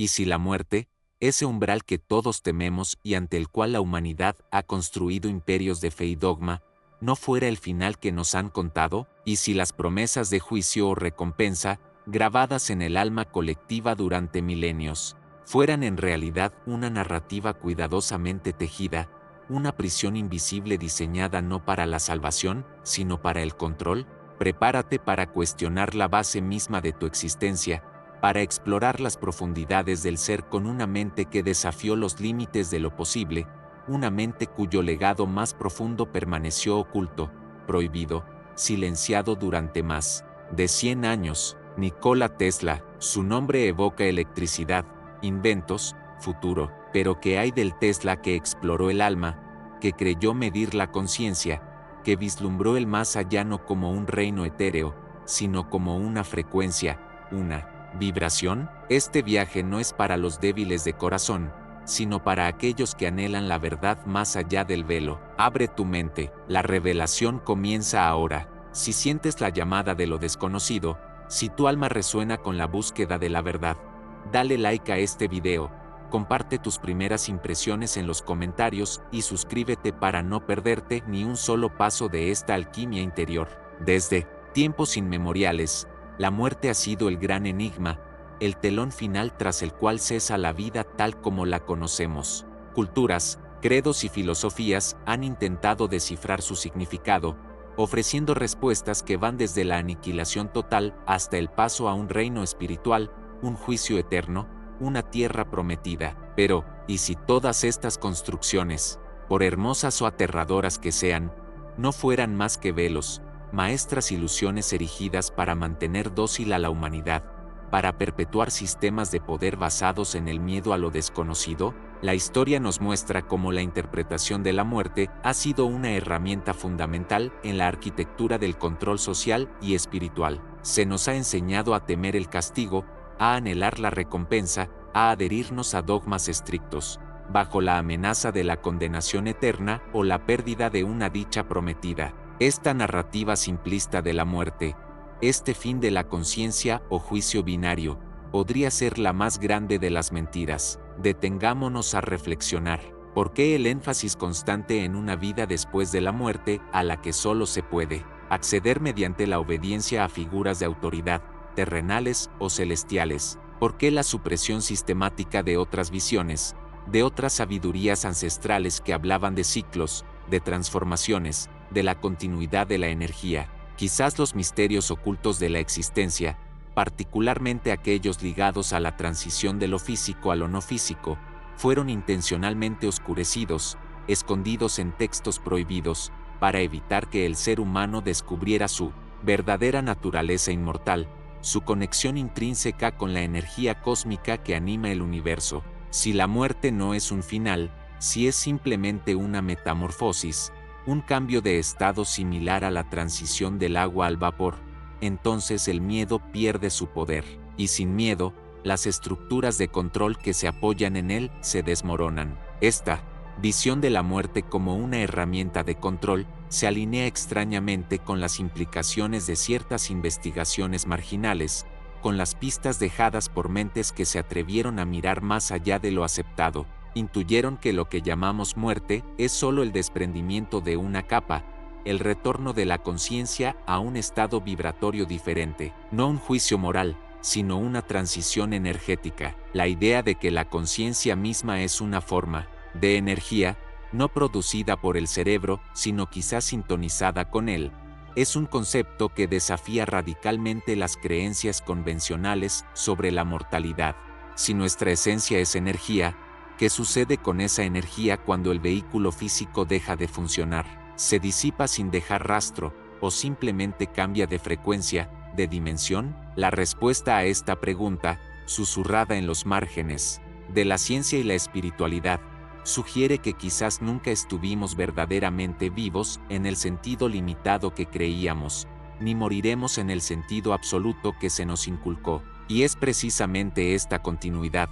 ¿Y si la muerte, ese umbral que todos tememos y ante el cual la humanidad ha construido imperios de fe y dogma, no fuera el final que nos han contado? ¿Y si las promesas de juicio o recompensa, grabadas en el alma colectiva durante milenios, fueran en realidad una narrativa cuidadosamente tejida, una prisión invisible diseñada no para la salvación, sino para el control? Prepárate para cuestionar la base misma de tu existencia, para explorar las profundidades del ser con una mente que desafió los límites de lo posible, una mente cuyo legado más profundo permaneció oculto, prohibido, silenciado durante más de 100 años. Nikola Tesla, su nombre evoca electricidad, inventos, futuro, pero ¿qué hay del Tesla que exploró el alma, que creyó medir la conciencia, que vislumbró el más allá no como un reino etéreo, sino como una frecuencia, una vibración? Este viaje no es para los débiles de corazón, sino para aquellos que anhelan la verdad más allá del velo. Abre tu mente, la revelación comienza ahora. Si sientes la llamada de lo desconocido, si tu alma resuena con la búsqueda de la verdad, dale like a este video, comparte tus primeras impresiones en los comentarios y suscríbete para no perderte ni un solo paso de esta alquimia interior. Desde tiempos inmemoriales, la muerte ha sido el gran enigma, el telón final tras el cual cesa la vida tal como la conocemos. Culturas, credos y filosofías han intentado descifrar su significado, ofreciendo respuestas que van desde la aniquilación total hasta el paso a un reino espiritual, un juicio eterno, una tierra prometida. Pero, ¿y si todas estas construcciones, por hermosas o aterradoras que sean, no fueran más que velos, maestras ilusiones erigidas para mantener dócil a la humanidad, para perpetuar sistemas de poder basados en el miedo a lo desconocido? La historia nos muestra cómo la interpretación de la muerte ha sido una herramienta fundamental en la arquitectura del control social y espiritual. Se nos ha enseñado a temer el castigo, a anhelar la recompensa, a adherirnos a dogmas estrictos, bajo la amenaza de la condenación eterna o la pérdida de una dicha prometida. Esta narrativa simplista de la muerte, este fin de la conciencia o juicio binario, podría ser la más grande de las mentiras. Detengámonos a reflexionar. ¿Por qué el énfasis constante en una vida después de la muerte a la que solo se puede acceder mediante la obediencia a figuras de autoridad, terrenales o celestiales? ¿Por qué la supresión sistemática de otras visiones, de otras sabidurías ancestrales que hablaban de ciclos, de transformaciones, de la continuidad de la energía? Quizás los misterios ocultos de la existencia, particularmente aquellos ligados a la transición de lo físico a lo no físico, fueron intencionalmente oscurecidos, escondidos en textos prohibidos, para evitar que el ser humano descubriera su verdadera naturaleza inmortal, su conexión intrínseca con la energía cósmica que anima el universo. Si la muerte no es un final, si es simplemente una metamorfosis, un cambio de estado similar a la transición del agua al vapor, entonces el miedo pierde su poder, y sin miedo, las estructuras de control que se apoyan en él se desmoronan. Esta visión de la muerte como una herramienta de control se alinea extrañamente con las implicaciones de ciertas investigaciones marginales, con las pistas dejadas por mentes que se atrevieron a mirar más allá de lo aceptado. Intuyeron que lo que llamamos muerte es solo el desprendimiento de una capa, el retorno de la conciencia a un estado vibratorio diferente, no un juicio moral, sino una transición energética. La idea de que la conciencia misma es una forma de energía, no producida por el cerebro, sino quizás sintonizada con él, es un concepto que desafía radicalmente las creencias convencionales sobre la mortalidad. Si nuestra esencia es energía, ¿qué sucede con esa energía cuando el vehículo físico deja de funcionar? ¿Se disipa sin dejar rastro, o simplemente cambia de frecuencia, de dimensión? La respuesta a esta pregunta, susurrada en los márgenes de la ciencia y la espiritualidad, sugiere que quizás nunca estuvimos verdaderamente vivos en el sentido limitado que creíamos, ni moriremos en el sentido absoluto que se nos inculcó. Y es precisamente esta continuidad,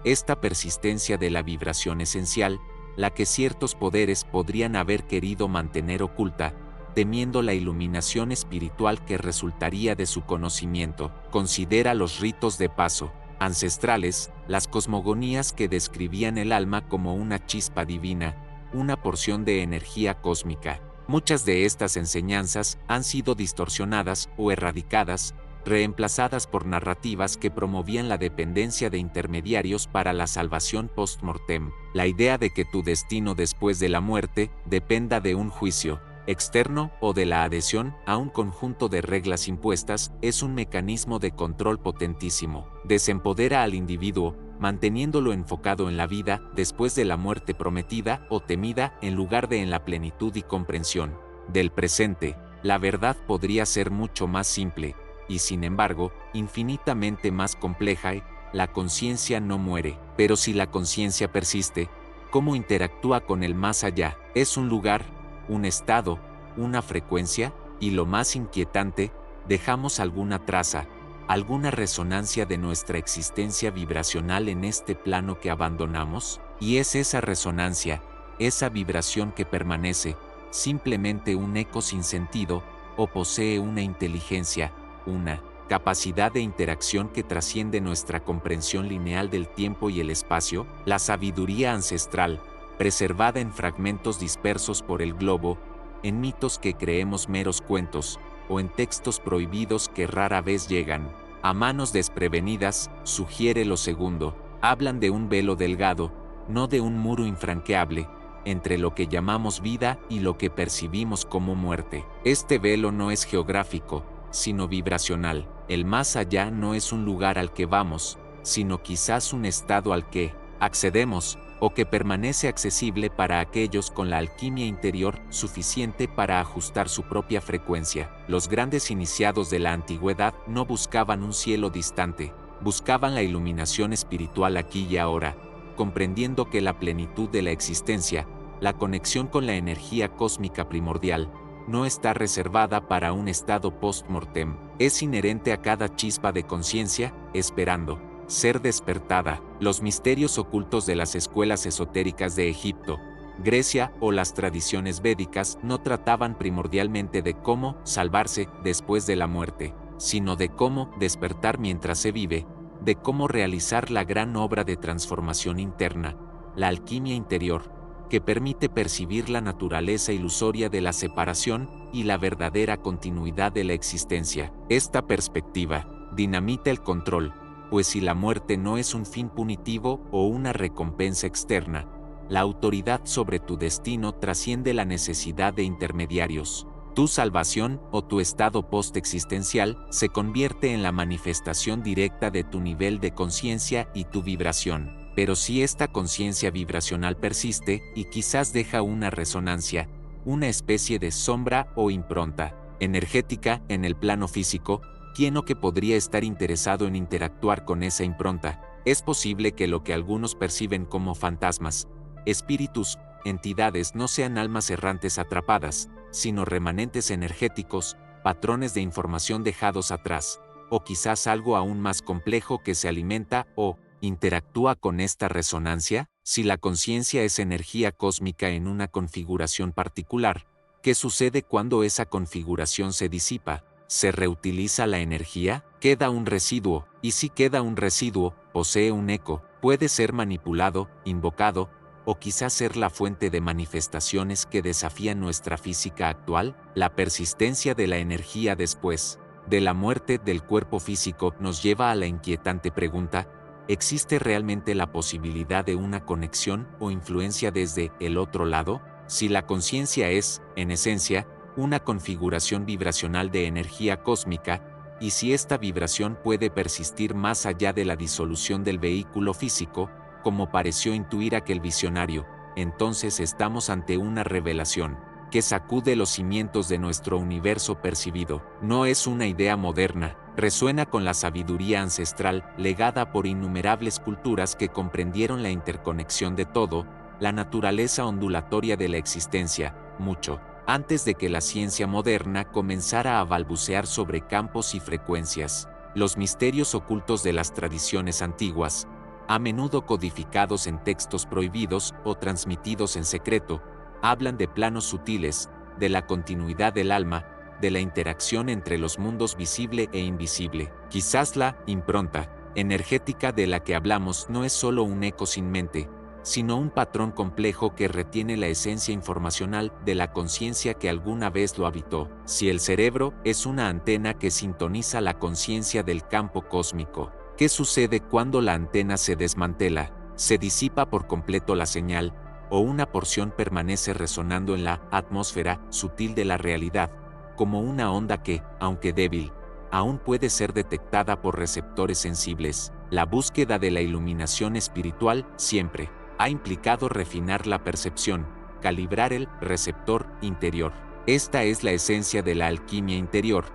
esta persistencia de la vibración esencial, la que ciertos poderes podrían haber querido mantener oculta, temiendo la iluminación espiritual que resultaría de su conocimiento. Considera los ritos de paso. ancestrales, las cosmogonías que describían el alma como una chispa divina, una porción de energía cósmica. Muchas de estas enseñanzas han sido distorsionadas o erradicadas, reemplazadas por narrativas que promovían la dependencia de intermediarios para la salvación post-mortem. La idea de que tu destino después de la muerte dependa de un juicio externo o de la adhesión a un conjunto de reglas impuestas es un mecanismo de control potentísimo. Desempodera al individuo, manteniéndolo enfocado en la vida después de la muerte prometida o temida en lugar de en la plenitud y comprensión del presente. La verdad podría ser mucho más simple, y sin embargo, infinitamente más compleja. La conciencia no muere, pero si la conciencia persiste, ¿cómo interactúa con el más allá? Es un lugar, un estado, una frecuencia, y lo más inquietante, dejamos alguna traza, alguna resonancia de nuestra existencia vibracional en este plano que abandonamos, y es esa resonancia, esa vibración que permanece, simplemente un eco sin sentido, o posee una inteligencia, una capacidad de interacción que trasciende nuestra comprensión lineal del tiempo y el espacio. La sabiduría ancestral, preservada en fragmentos dispersos por el globo, en mitos que creemos meros cuentos, o en textos prohibidos que rara vez llegan a manos desprevenidas, sugiere lo segundo. Hablan de un velo delgado, no de un muro infranqueable, entre lo que llamamos vida y lo que percibimos como muerte. Este velo no es geográfico, sino vibracional. El más allá no es un lugar al que vamos, sino quizás un estado al que accedemos, o que permanece accesible para aquellos con la alquimia interior suficiente para ajustar su propia frecuencia. Los grandes iniciados de la antigüedad no buscaban un cielo distante, buscaban la iluminación espiritual aquí y ahora, comprendiendo que la plenitud de la existencia, la conexión con la energía cósmica primordial, no está reservada para un estado post-mortem, es inherente a cada chispa de conciencia, esperando ser despertada. Los misterios ocultos de las escuelas esotéricas de Egipto, Grecia o las tradiciones védicas no trataban primordialmente de cómo salvarse después de la muerte, sino de cómo despertar mientras se vive, de cómo realizar la gran obra de transformación interna, la alquimia interior, que permite percibir la naturaleza ilusoria de la separación y la verdadera continuidad de la existencia. Esta perspectiva dinamita el control, pues si la muerte no es un fin punitivo o una recompensa externa, la autoridad sobre tu destino trasciende la necesidad de intermediarios. Tu salvación o tu estado post-existencial se convierte en la manifestación directa de tu nivel de conciencia y tu vibración. Pero si esta conciencia vibracional persiste y quizás deja una resonancia, una especie de sombra o impronta energética en el plano físico, ¿quién o que podría estar interesado en interactuar con esa impronta? Es posible que lo que algunos perciben como fantasmas, espíritus, entidades no sean almas errantes atrapadas, sino remanentes energéticos, patrones de información dejados atrás, o quizás algo aún más complejo que se alimenta o interactúa con esta resonancia. Si la conciencia es energía cósmica en una configuración particular, ¿qué sucede cuando esa configuración se disipa? ¿Se reutiliza la energía? ¿Queda un residuo? Y si queda un residuo, posee un eco, puede ser manipulado, invocado, o quizás ser la fuente de manifestaciones que desafían nuestra física actual. La persistencia de la energía después de la muerte del cuerpo físico nos lleva a la inquietante pregunta: ¿existe realmente la posibilidad de una conexión o influencia desde el otro lado? Si la conciencia es, en esencia, una configuración vibracional de energía cósmica, y si esta vibración puede persistir más allá de la disolución del vehículo físico, como pareció intuir aquel visionario, entonces estamos ante una revelación que sacude los cimientos de nuestro universo percibido. No es una idea moderna, resuena con la sabiduría ancestral legada por innumerables culturas que comprendieron la interconexión de todo, la naturaleza ondulatoria de la existencia, mucho antes de que la ciencia moderna comenzara a balbucear sobre campos y frecuencias. Los misterios ocultos de las tradiciones antiguas, a menudo codificados en textos prohibidos o transmitidos en secreto, hablan de planos sutiles, de la continuidad del alma, de la interacción entre los mundos visible e invisible. Quizás la impronta energética de la que hablamos no es solo un eco sin mente, sino un patrón complejo que retiene la esencia informacional de la conciencia que alguna vez lo habitó. Si el cerebro es una antena que sintoniza la conciencia del campo cósmico, ¿qué sucede cuando la antena se desmantela? Se disipa por completo la señal, o una porción permanece resonando en la atmósfera sutil de la realidad, como una onda que, aunque débil, aún puede ser detectada por receptores sensibles. La búsqueda de la iluminación espiritual siempre ha implicado refinar la percepción, calibrar el receptor interior. Esta es la esencia de la alquimia interior.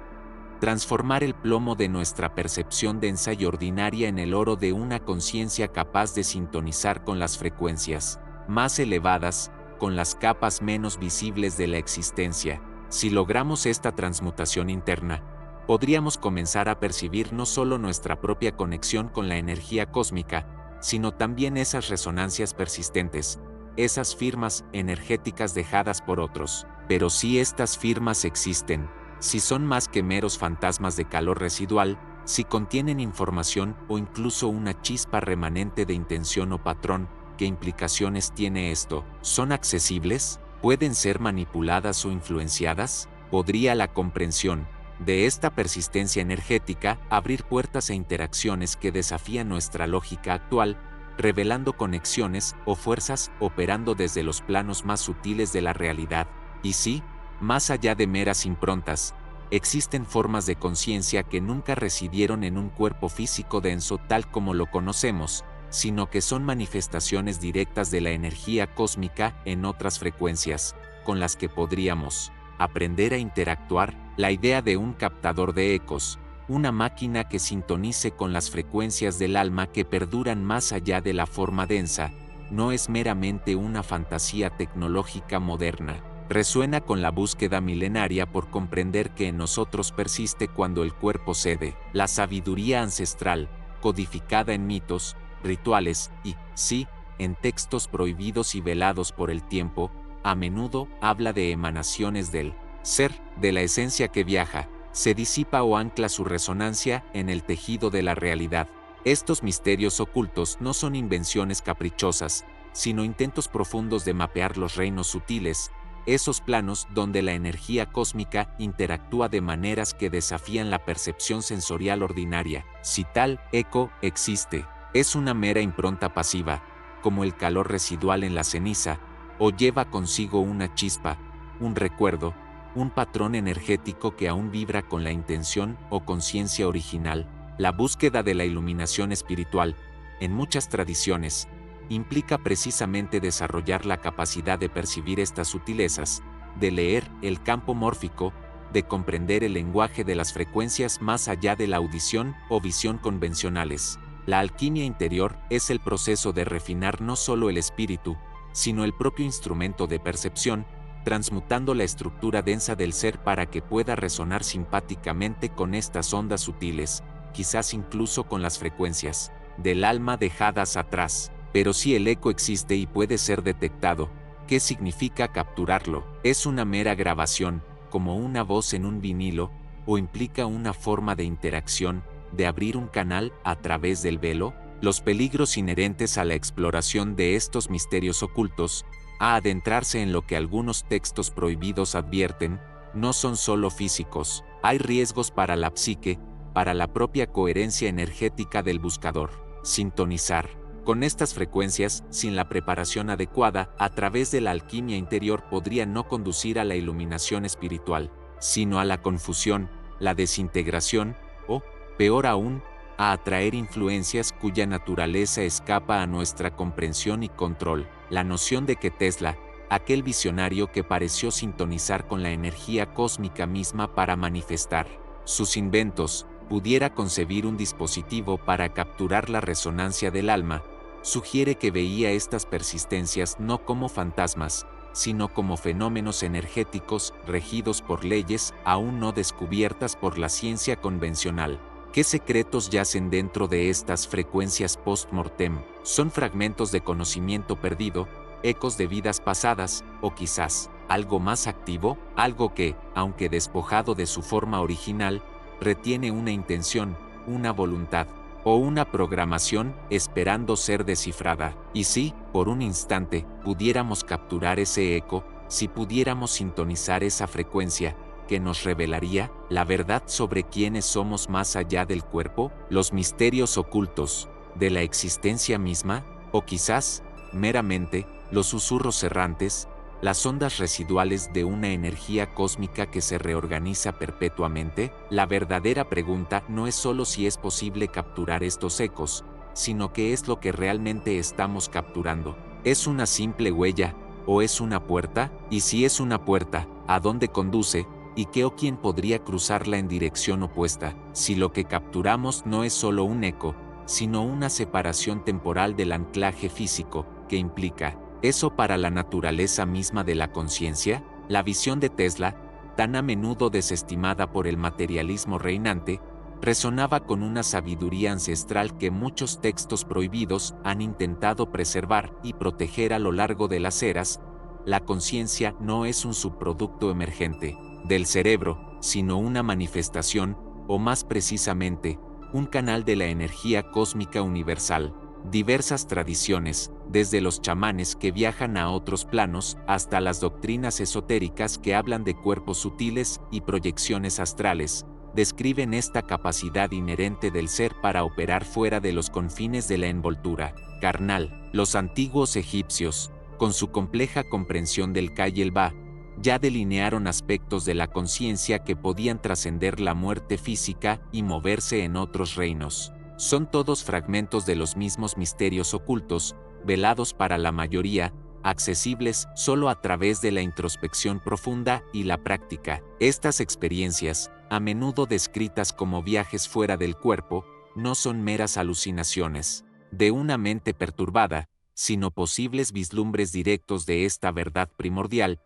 Transformar el plomo de nuestra percepción densa y ordinaria en el oro de una conciencia capaz de sintonizar con las frecuencias más elevadas, con las capas menos visibles de la existencia. Si logramos esta transmutación interna, podríamos comenzar a percibir no solo nuestra propia conexión con la energía cósmica, sino también esas resonancias persistentes, esas firmas energéticas dejadas por otros. Pero si estas firmas existen, si son más que meros fantasmas de calor residual, si contienen información o incluso una chispa remanente de intención o patrón, ¿qué implicaciones tiene esto? ¿Son accesibles? ¿Pueden ser manipuladas o influenciadas? ¿Podría la comprensión de esta persistencia energética abrir puertas a interacciones que desafían nuestra lógica actual, revelando conexiones o fuerzas operando desde los planos más sutiles de la realidad? Y sí, más allá de meras improntas, existen formas de conciencia que nunca residieron en un cuerpo físico denso tal como lo conocemos, sino que son manifestaciones directas de la energía cósmica en otras frecuencias, con las que podríamos aprender a interactuar. La idea de un captador de ecos, una máquina que sintonice con las frecuencias del alma que perduran más allá de la forma densa, no es meramente una fantasía tecnológica moderna. Resuena con la búsqueda milenaria por comprender que en nosotros persiste cuando el cuerpo cede, la sabiduría ancestral, codificada en mitos, rituales y, sí, en textos prohibidos y velados por el tiempo. A menudo habla de emanaciones del ser, de la esencia que viaja, se disipa o ancla su resonancia en el tejido de la realidad. Estos misterios ocultos no son invenciones caprichosas, sino intentos profundos de mapear los reinos sutiles, esos planos donde la energía cósmica interactúa de maneras que desafían la percepción sensorial ordinaria. Si tal eco existe, es una mera impronta pasiva, como el calor residual en la ceniza, o lleva consigo una chispa, un recuerdo, un patrón energético que aún vibra con la intención o conciencia original. La búsqueda de la iluminación espiritual, en muchas tradiciones, implica precisamente desarrollar la capacidad de percibir estas sutilezas, de leer el campo mórfico, de comprender el lenguaje de las frecuencias más allá de la audición o visión convencionales. La alquimia interior es el proceso de refinar no solo el espíritu, sino el propio instrumento de percepción, transmutando la estructura densa del ser para que pueda resonar simpáticamente con estas ondas sutiles, quizás incluso con las frecuencias del alma dejadas atrás. Pero si el eco existe y puede ser detectado, ¿qué significa capturarlo? ¿Es una mera grabación, como una voz en un vinilo, o implica una forma de interacción, de abrir un canal a través del velo? Los peligros inherentes a la exploración de estos misterios ocultos, a adentrarse en lo que algunos textos prohibidos advierten, no son solo físicos. Hay riesgos para la psique, para la propia coherencia energética del buscador. Sintonizar con estas frecuencias, sin la preparación adecuada, a través de la alquimia interior podría no conducir a la iluminación espiritual, sino a la confusión, la desintegración, o, peor aún, a atraer influencias cuya naturaleza escapa a nuestra comprensión y control. La noción de que Tesla, aquel visionario que pareció sintonizar con la energía cósmica misma para manifestar sus inventos, pudiera concebir un dispositivo para capturar la resonancia del alma, sugiere que veía estas persistencias no como fantasmas, sino como fenómenos energéticos regidos por leyes aún no descubiertas por la ciencia convencional. ¿Qué secretos yacen dentro de estas frecuencias post-mortem? ¿Son fragmentos de conocimiento perdido, ecos de vidas pasadas, o quizás algo más activo, algo que, aunque despojado de su forma original, retiene una intención, una voluntad, o una programación esperando ser descifrada. Y si, por un instante, pudiéramos capturar ese eco, si pudiéramos sintonizar esa frecuencia, que nos revelaría la verdad sobre quiénes somos más allá del cuerpo, los misterios ocultos de la existencia misma, o quizás, meramente, los susurros errantes, las ondas residuales de una energía cósmica que se reorganiza perpetuamente, la verdadera pregunta no es solo si es posible capturar estos ecos, sino qué es lo que realmente estamos capturando. ¿Es una simple huella, o es una puerta? Y si es una puerta, ¿a dónde conduce? ¿Y qué o quién podría cruzarla en dirección opuesta? Si lo que capturamos no es solo un eco, sino una separación temporal del anclaje físico, que implica eso para la naturaleza misma de la conciencia, la visión de Tesla, tan a menudo desestimada por el materialismo reinante, resonaba con una sabiduría ancestral que muchos textos prohibidos han intentado preservar y proteger a lo largo de las eras. La conciencia no es un subproducto emergente del cerebro, sino una manifestación, o más precisamente, un canal de la energía cósmica universal. Diversas tradiciones, desde los chamanes que viajan a otros planos hasta las doctrinas esotéricas que hablan de cuerpos sutiles y proyecciones astrales, describen esta capacidad inherente del ser para operar fuera de los confines de la envoltura carnal. Los antiguos egipcios, con su compleja comprensión del Ka y el Ba, ya delinearon aspectos de la conciencia que podían trascender la muerte física y moverse en otros reinos. Son todos fragmentos de los mismos misterios ocultos, velados para la mayoría, accesibles solo a través de la introspección profunda y la práctica. Estas experiencias, a menudo descritas como viajes fuera del cuerpo, no son meras alucinaciones de una mente perturbada, sino posibles vislumbres directos de esta verdad primordial,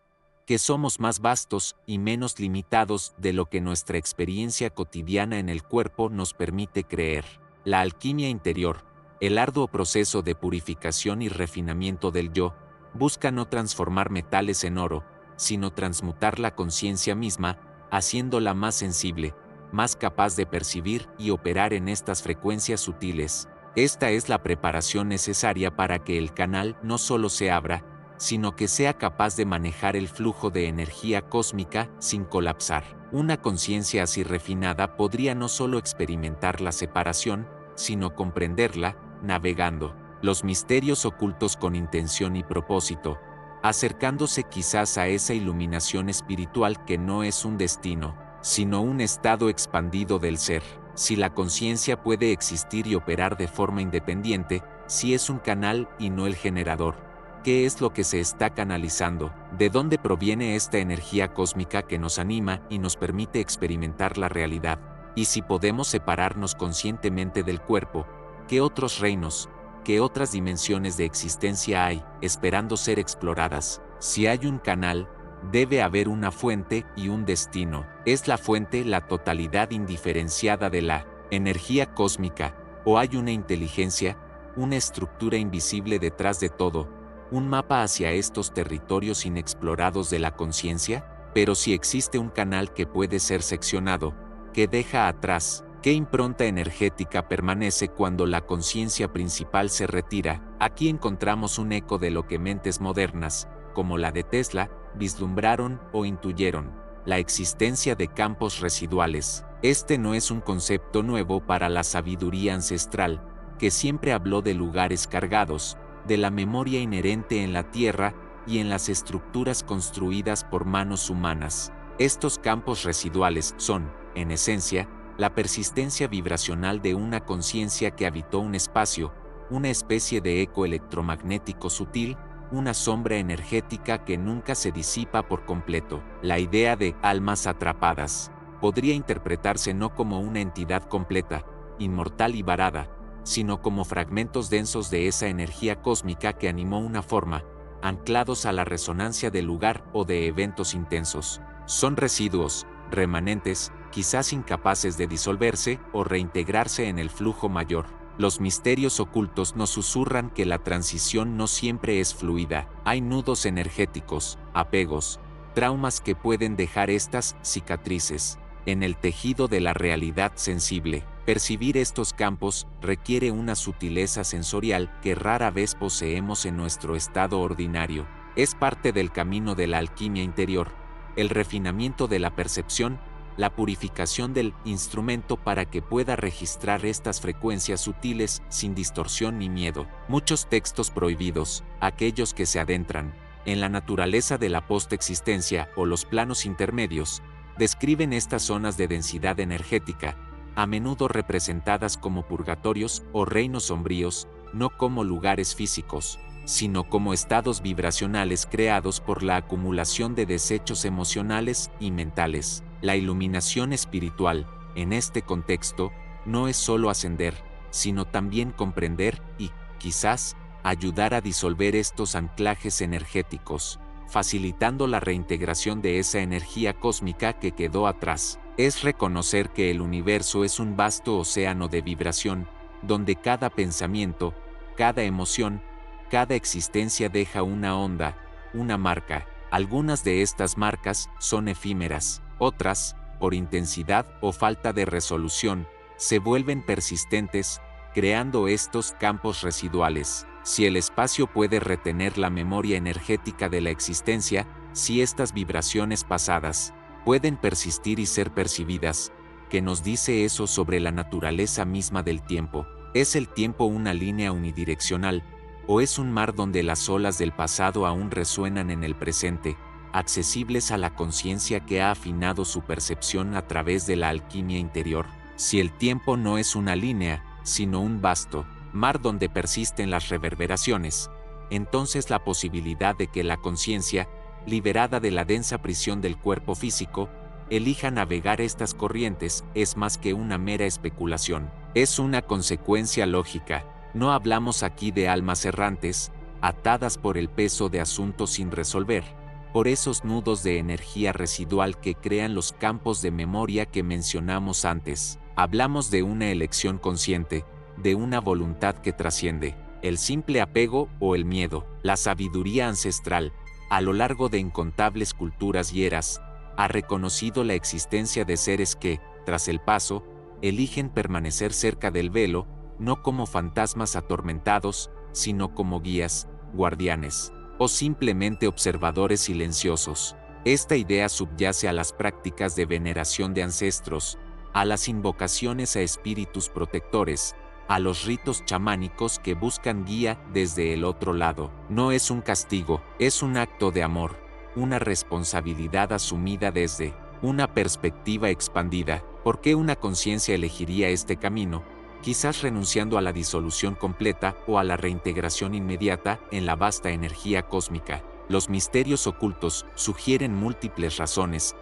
que somos más vastos y menos limitados de lo que nuestra experiencia cotidiana en el cuerpo nos permite creer. La alquimia interior, el arduo proceso de purificación y refinamiento del yo, busca no transformar metales en oro, sino transmutar la conciencia misma, haciéndola más sensible, más capaz de percibir y operar en estas frecuencias sutiles. Esta es la preparación necesaria para que el canal no solo se abra, sino que sea capaz de manejar el flujo de energía cósmica sin colapsar. Una conciencia así refinada podría no solo experimentar la separación, sino comprenderla, navegando los misterios ocultos con intención y propósito, acercándose quizás a esa iluminación espiritual que no es un destino, sino un estado expandido del ser. Si la conciencia puede existir y operar de forma independiente, si es un canal y no el generador, ¿qué es lo que se está canalizando? ¿De dónde proviene esta energía cósmica que nos anima y nos permite experimentar la realidad? Y si podemos separarnos conscientemente del cuerpo, ¿qué otros reinos, qué otras dimensiones de existencia hay, esperando ser exploradas? Si hay un canal, debe haber una fuente y un destino. ¿Es la fuente la totalidad indiferenciada de la energía cósmica, o hay una inteligencia, una estructura invisible detrás de todo, un mapa hacia estos territorios inexplorados de la conciencia? Pero si existe un canal que puede ser seccionado, que deja atrás, ¿qué impronta energética permanece cuando la conciencia principal se retira? Aquí encontramos un eco de lo que mentes modernas, como la de Tesla, vislumbraron o intuyeron: la existencia de campos residuales. Este no es un concepto nuevo para la sabiduría ancestral, que siempre habló de lugares cargados, de la memoria inherente en la Tierra y en las estructuras construidas por manos humanas. Estos campos residuales son, en esencia, la persistencia vibracional de una conciencia que habitó un espacio, una especie de eco electromagnético sutil, una sombra energética que nunca se disipa por completo. La idea de almas atrapadas podría interpretarse no como una entidad completa, inmortal y varada, sino como fragmentos densos de esa energía cósmica que animó una forma, anclados a la resonancia del lugar o de eventos intensos. Son residuos, remanentes, quizás incapaces de disolverse o reintegrarse en el flujo mayor. Los misterios ocultos nos susurran que la transición no siempre es fluida. Hay nudos energéticos, apegos, traumas que pueden dejar estas cicatrices en el tejido de la realidad sensible. Percibir estos campos requiere una sutileza sensorial que rara vez poseemos en nuestro estado ordinario. Es parte del camino de la alquimia interior, el refinamiento de la percepción, la purificación del instrumento para que pueda registrar estas frecuencias sutiles sin distorsión ni miedo. Muchos textos prohibidos, aquellos que se adentran en la naturaleza de la postexistencia o los planos intermedios, describen estas zonas de densidad energética, a menudo representadas como purgatorios o reinos sombríos, no como lugares físicos, sino como estados vibracionales creados por la acumulación de desechos emocionales y mentales. La iluminación espiritual, en este contexto, no es solo ascender, sino también comprender y, quizás, ayudar a disolver estos anclajes energéticos, facilitando la reintegración de esa energía cósmica que quedó atrás. Es reconocer que el universo es un vasto océano de vibración, donde cada pensamiento, cada emoción, cada existencia deja una onda, una marca. Algunas de estas marcas son efímeras, otras, por intensidad o falta de resolución, se vuelven persistentes, creando estos campos residuales. Si el espacio puede retener la memoria energética de la existencia, si estas vibraciones pasadas pueden persistir y ser percibidas, ¿qué nos dice eso sobre la naturaleza misma del tiempo? ¿Es el tiempo una línea unidireccional, o es un mar donde las olas del pasado aún resuenan en el presente, accesibles a la conciencia que ha afinado su percepción a través de la alquimia interior? Si el tiempo no es una línea, sino un vasto mar donde persisten las reverberaciones, entonces la posibilidad de que la conciencia, liberada de la densa prisión del cuerpo físico, elija navegar estas corrientes es más que una mera especulación. Es una consecuencia lógica. No hablamos aquí de almas errantes, atadas por el peso de asuntos sin resolver, por esos nudos de energía residual que crean los campos de memoria que mencionamos antes. Hablamos de una elección consciente, de una voluntad que trasciende el simple apego o el miedo. La sabiduría ancestral, a lo largo de incontables culturas y eras, ha reconocido la existencia de seres que, tras el paso, eligen permanecer cerca del velo, no como fantasmas atormentados, sino como guías, guardianes, o simplemente observadores silenciosos. Esta idea subyace a las prácticas de veneración de ancestros, a las invocaciones a espíritus protectores, a los ritos chamánicos que buscan guía desde el otro lado. No es un castigo, es un acto de amor, una responsabilidad asumida desde una perspectiva expandida. ¿Por qué una conciencia elegiría este camino? Quizás renunciando a la disolución completa o a la reintegración inmediata en la vasta energía cósmica. Los misterios ocultos sugieren múltiples razones: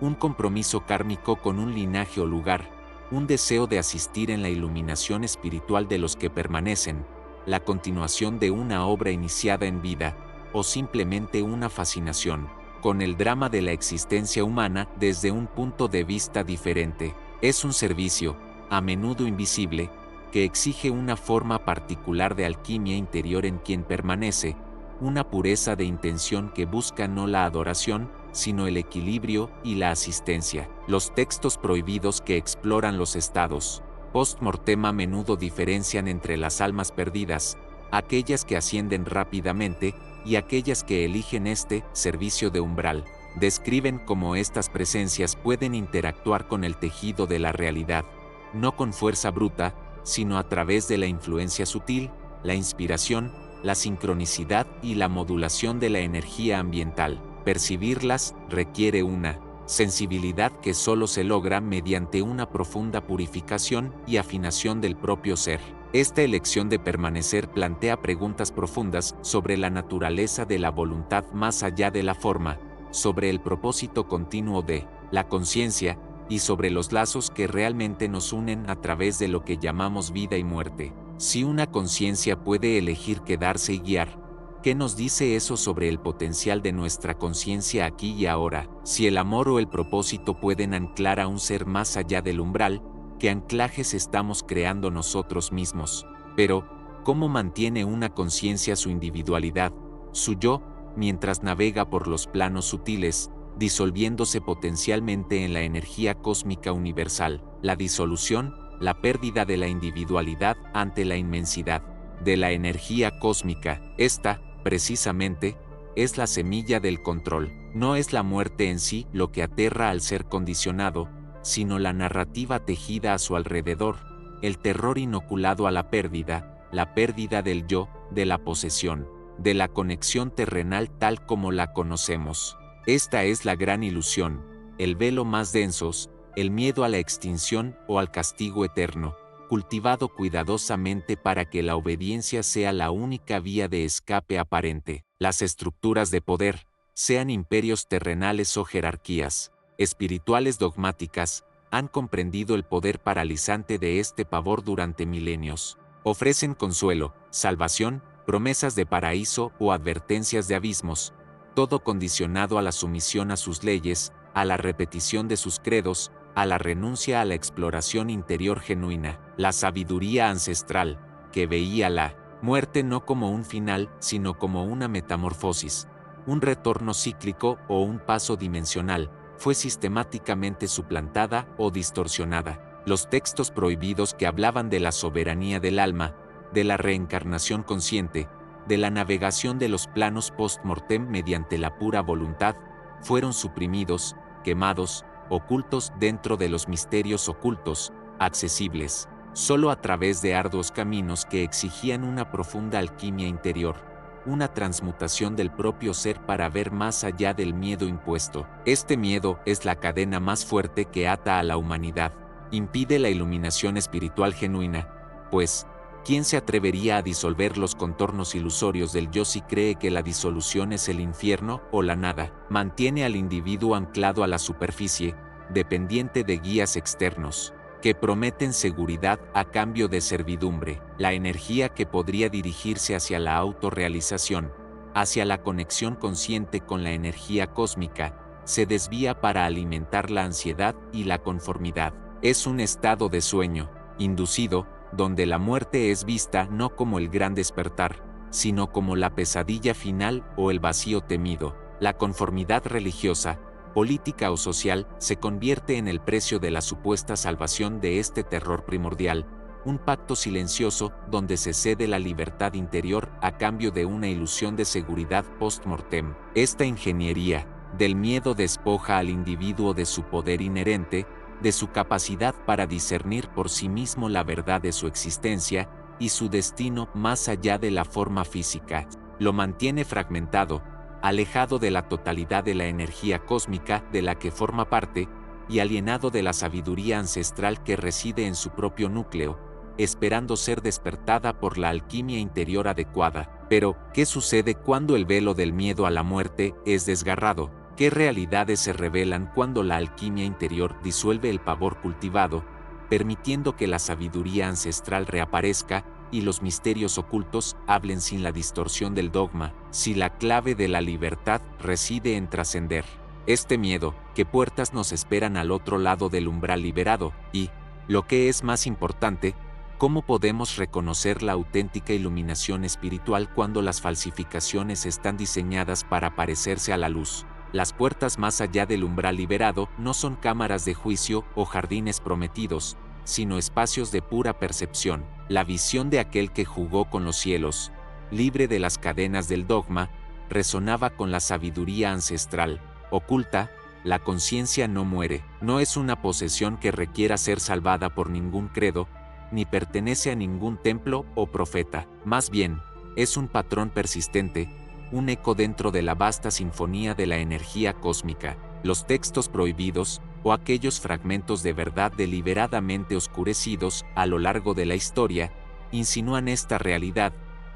un compromiso kármico con un linaje o lugar, un deseo de asistir en la iluminación espiritual de los que permanecen, la continuación de una obra iniciada en vida, o simplemente una fascinación con el drama de la existencia humana desde un punto de vista diferente. Es un servicio, a menudo invisible, que exige una forma particular de alquimia interior en quien permanece, una pureza de intención que busca no la adoración, sino el equilibrio y la asistencia. Los textos prohibidos que exploran los estados post-mortem a menudo diferencian entre las almas perdidas, aquellas que ascienden rápidamente, y aquellas que eligen este servicio de umbral. Describen cómo estas presencias pueden interactuar con el tejido de la realidad, no con fuerza bruta, sino a través de la influencia sutil, la inspiración, la sincronicidad y la modulación de la energía ambiental. Percibirlas requiere una sensibilidad que solo se logra mediante una profunda purificación y afinación del propio ser. Esta elección de permanecer plantea preguntas profundas sobre la naturaleza de la voluntad más allá de la forma, sobre el propósito continuo de la conciencia, y sobre los lazos que realmente nos unen a través de lo que llamamos vida y muerte. Si una conciencia puede elegir quedarse y guiar, ¿qué nos dice eso sobre el potencial de nuestra conciencia aquí y ahora? Si el amor o el propósito pueden anclar a un ser más allá del umbral, ¿qué anclajes estamos creando nosotros mismos? Pero, ¿cómo mantiene una conciencia su individualidad, su yo, mientras navega por los planos sutiles, disolviéndose potencialmente en la energía cósmica universal? La disolución la pérdida de la individualidad ante la inmensidad de la energía cósmica. Esta, precisamente, es la semilla del control. No es la muerte en sí lo que aterra al ser condicionado, sino la narrativa tejida a su alrededor, el terror inoculado a la pérdida del yo, de la posesión, de la conexión terrenal tal como la conocemos. Esta es la gran ilusión, el velo más densos, el miedo a la extinción o al castigo eterno, cultivado cuidadosamente para que la obediencia sea la única vía de escape aparente. Las estructuras de poder, sean imperios terrenales o jerarquías espirituales dogmáticas, han comprendido el poder paralizante de este pavor durante milenios. Ofrecen consuelo, salvación, promesas de paraíso o advertencias de abismos, todo condicionado a la sumisión a sus leyes, a la repetición de sus credos, a la renuncia a la exploración interior genuina. La sabiduría ancestral, que veía la muerte no como un final, sino como una metamorfosis, un retorno cíclico o un paso dimensional, fue sistemáticamente suplantada o distorsionada. Los textos prohibidos que hablaban de la soberanía del alma, de la reencarnación consciente, de la navegación de los planos post-mortem mediante la pura voluntad, fueron suprimidos, quemados, ocultos dentro de los misterios ocultos, accesibles solo a través de arduos caminos que exigían una profunda alquimia interior, una transmutación del propio ser para ver más allá del miedo impuesto. Este miedo es la cadena más fuerte que ata a la humanidad, impide la iluminación espiritual genuina, pues, ¿quién se atrevería a disolver los contornos ilusorios del yo si cree que la disolución es el infierno o la nada? Mantiene al individuo anclado a la superficie, dependiente de guías externos, que prometen seguridad a cambio de servidumbre. La energía que podría dirigirse hacia la autorrealización, hacia la conexión consciente con la energía cósmica, se desvía para alimentar la ansiedad y la conformidad. Es un estado de sueño, inducido, donde la muerte es vista no como el gran despertar, sino como la pesadilla final o el vacío temido. La conformidad religiosa, política o social, se convierte en el precio de la supuesta salvación de este terror primordial, un pacto silencioso donde se cede la libertad interior a cambio de una ilusión de seguridad post-mortem. Esta ingeniería del miedo despoja al individuo de su poder inherente, de su capacidad para discernir por sí mismo la verdad de su existencia y su destino más allá de la forma física. Lo mantiene fragmentado, alejado de la totalidad de la energía cósmica de la que forma parte, y alienado de la sabiduría ancestral que reside en su propio núcleo, esperando ser despertada por la alquimia interior adecuada. Pero, ¿qué sucede cuando el velo del miedo a la muerte es desgarrado? ¿Qué realidades se revelan cuando la alquimia interior disuelve el pavor cultivado, permitiendo que la sabiduría ancestral reaparezca y los misterios ocultos hablen sin la distorsión del dogma? Si la clave de la libertad reside en trascender este miedo, ¿qué puertas nos esperan al otro lado del umbral liberado? Y, lo que es más importante, ¿cómo podemos reconocer la auténtica iluminación espiritual cuando las falsificaciones están diseñadas para parecerse a la luz? Las puertas más allá del umbral liberado no son cámaras de juicio o jardines prometidos, sino espacios de pura percepción. La visión de aquel que jugó con los cielos, libre de las cadenas del dogma, resonaba con la sabiduría ancestral. Oculta, la conciencia no muere, no es una posesión que requiera ser salvada por ningún credo, ni pertenece a ningún templo o profeta. Más bien, es un patrón persistente, un eco dentro de la vasta sinfonía de la energía cósmica. Los textos prohibidos, o aquellos fragmentos de verdad deliberadamente oscurecidos a lo largo de la historia, insinúan esta realidad,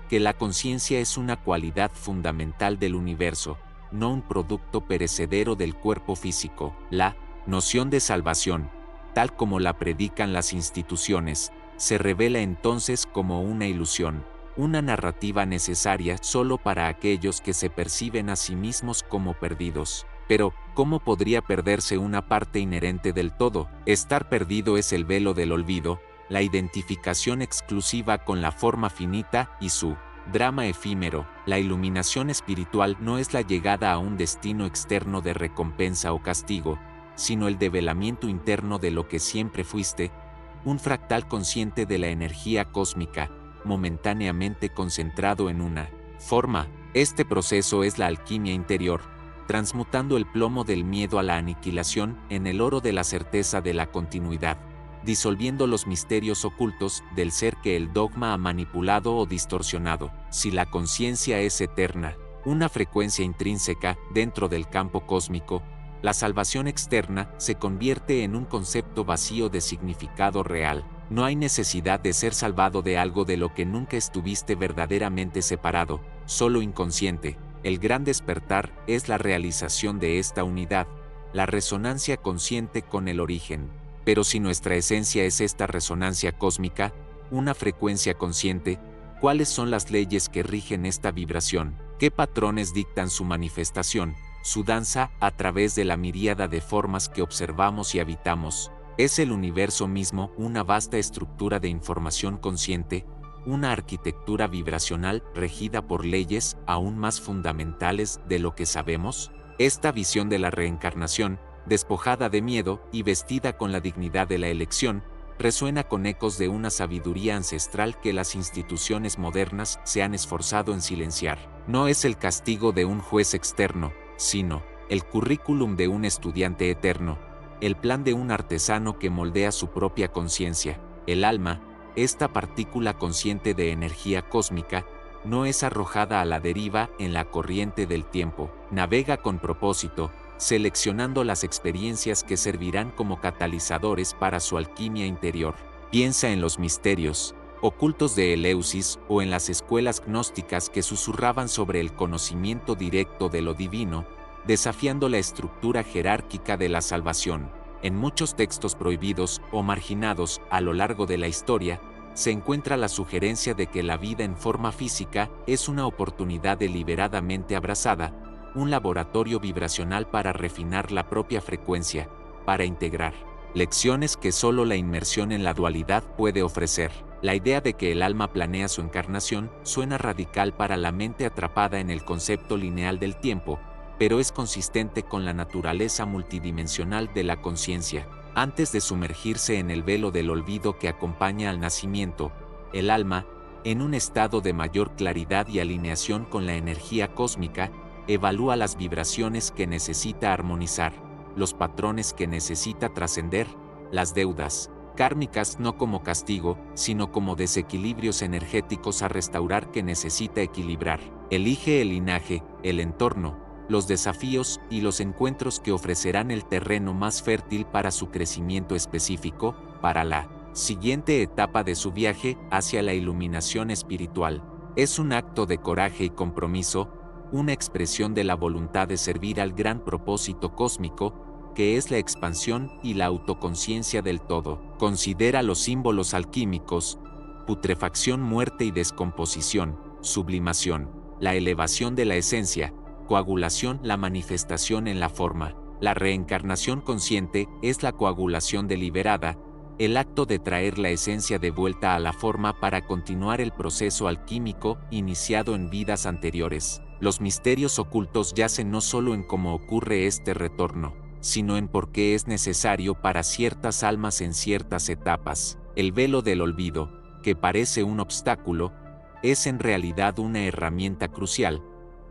que la conciencia es una cualidad fundamental del universo, no un producto perecedero del cuerpo físico. La noción de salvación, tal como la predican las instituciones, se revela entonces como una ilusión, una narrativa necesaria solo para aquellos que se perciben a sí mismos como perdidos. Pero, ¿cómo podría perderse una parte inherente del todo? Estar perdido es el velo del olvido, la identificación exclusiva con la forma finita y su drama efímero. La iluminación espiritual no es la llegada a un destino externo de recompensa o castigo, sino el develamiento interno de lo que siempre fuiste, un fractal consciente de la energía cósmica, momentáneamente concentrado en una forma. Este proceso es la alquimia interior, transmutando el plomo del miedo a la aniquilación en el oro de la certeza de la continuidad, disolviendo los misterios ocultos del ser que el dogma ha manipulado o distorsionado. Si la conciencia es eterna, una frecuencia intrínseca dentro del campo cósmico, la salvación externa se convierte en un concepto vacío de significado real. No hay necesidad de ser salvado de algo de lo que nunca estuviste verdaderamente separado, solo inconsciente. El gran despertar es la realización de esta unidad, la resonancia consciente con el origen. Pero si nuestra esencia es esta resonancia cósmica, una frecuencia consciente, ¿cuáles son las leyes que rigen esta vibración? ¿Qué patrones dictan su manifestación, su danza a través de la miríada de formas que observamos y habitamos? ¿Es el universo mismo una vasta estructura de información consciente, una arquitectura vibracional regida por leyes aún más fundamentales de lo que sabemos? Esta visión de la reencarnación, despojada de miedo y vestida con la dignidad de la elección, resuena con ecos de una sabiduría ancestral que las instituciones modernas se han esforzado en silenciar. No es el castigo de un juez externo, sino el currículum de un estudiante eterno, el plan de un artesano que moldea su propia conciencia. El alma, esta partícula consciente de energía cósmica, no es arrojada a la deriva en la corriente del tiempo, navega con propósito, seleccionando las experiencias que servirán como catalizadores para su alquimia interior. Piensa en los misterios ocultos de Eleusis o en las escuelas gnósticas que susurraban sobre el conocimiento directo de lo divino, desafiando la estructura jerárquica de la salvación. En muchos textos prohibidos o marginados a lo largo de la historia, se encuentra la sugerencia de que la vida en forma física es una oportunidad deliberadamente abrazada, un laboratorio vibracional para refinar la propia frecuencia, para integrar lecciones que solo la inmersión en la dualidad puede ofrecer. La idea de que el alma planea su encarnación suena radical para la mente atrapada en el concepto lineal del tiempo, pero es consistente con la naturaleza multidimensional de la conciencia. Antes de sumergirse en el velo del olvido que acompaña al nacimiento, el alma, en un estado de mayor claridad y alineación con la energía cósmica, evalúa las vibraciones que necesita armonizar, los patrones que necesita trascender, las deudas kármicas no como castigo, sino como desequilibrios energéticos a restaurar que necesita equilibrar. Elige el linaje, el entorno, los desafíos y los encuentros que ofrecerán el terreno más fértil para su crecimiento específico, para la siguiente etapa de su viaje hacia la iluminación espiritual. Es un acto de coraje y compromiso, una expresión de la voluntad de servir al gran propósito cósmico, que es la expansión y la autoconciencia del todo. Considera los símbolos alquímicos: putrefacción, muerte y descomposición; sublimación, la elevación de la esencia; coagulación, la manifestación en la forma. La reencarnación consciente es la coagulación deliberada, el acto de traer la esencia de vuelta a la forma para continuar el proceso alquímico iniciado en vidas anteriores. Los misterios ocultos yacen no solo en cómo ocurre este retorno, sino en por qué es necesario para ciertas almas en ciertas etapas. El velo del olvido, que parece un obstáculo, es en realidad una herramienta crucial,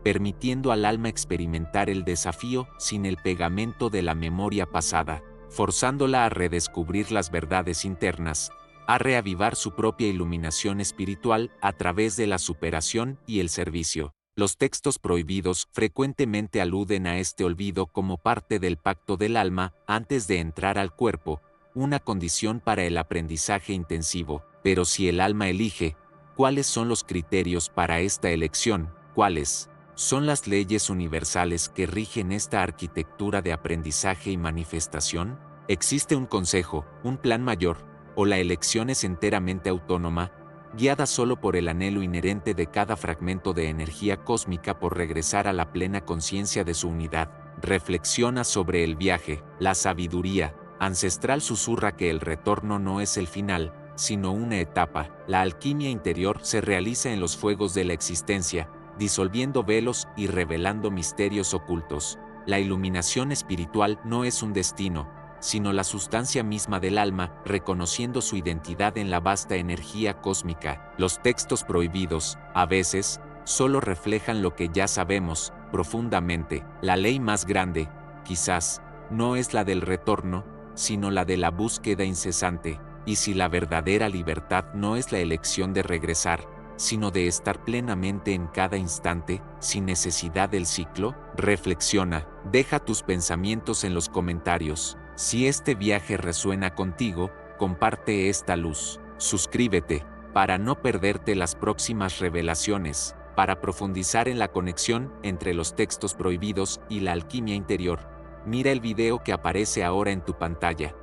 permitiendo al alma experimentar el desafío sin el pegamento de la memoria pasada, forzándola a redescubrir las verdades internas, a reavivar su propia iluminación espiritual a través de la superación y el servicio. Los textos prohibidos frecuentemente aluden a este olvido como parte del pacto del alma antes de entrar al cuerpo, una condición para el aprendizaje intensivo. Pero si el alma elige, ¿cuáles son los criterios para esta elección? ¿Cuáles son las leyes universales que rigen esta arquitectura de aprendizaje y manifestación? ¿Existe un consejo, un plan mayor, o la elección es enteramente autónoma, guiada solo por el anhelo inherente de cada fragmento de energía cósmica por regresar a la plena conciencia de su unidad? Reflexiona sobre el viaje. La sabiduría ancestral susurra que el retorno no es el final, sino una etapa. La alquimia interior se realiza en los fuegos de la existencia, disolviendo velos y revelando misterios ocultos. La iluminación espiritual no es un destino, sino la sustancia misma del alma, reconociendo su identidad en la vasta energía cósmica. Los textos prohibidos, a veces, solo reflejan lo que ya sabemos, profundamente. La ley más grande, quizás, no es la del retorno, sino la de la búsqueda incesante. Y si la verdadera libertad no es la elección de regresar, sino de estar plenamente en cada instante, sin necesidad del ciclo, reflexiona, deja tus pensamientos en los comentarios. Si este viaje resuena contigo, comparte esta luz. Suscríbete, para no perderte las próximas revelaciones, para profundizar en la conexión entre los textos prohibidos y la alquimia interior. Mira el video que aparece ahora en tu pantalla.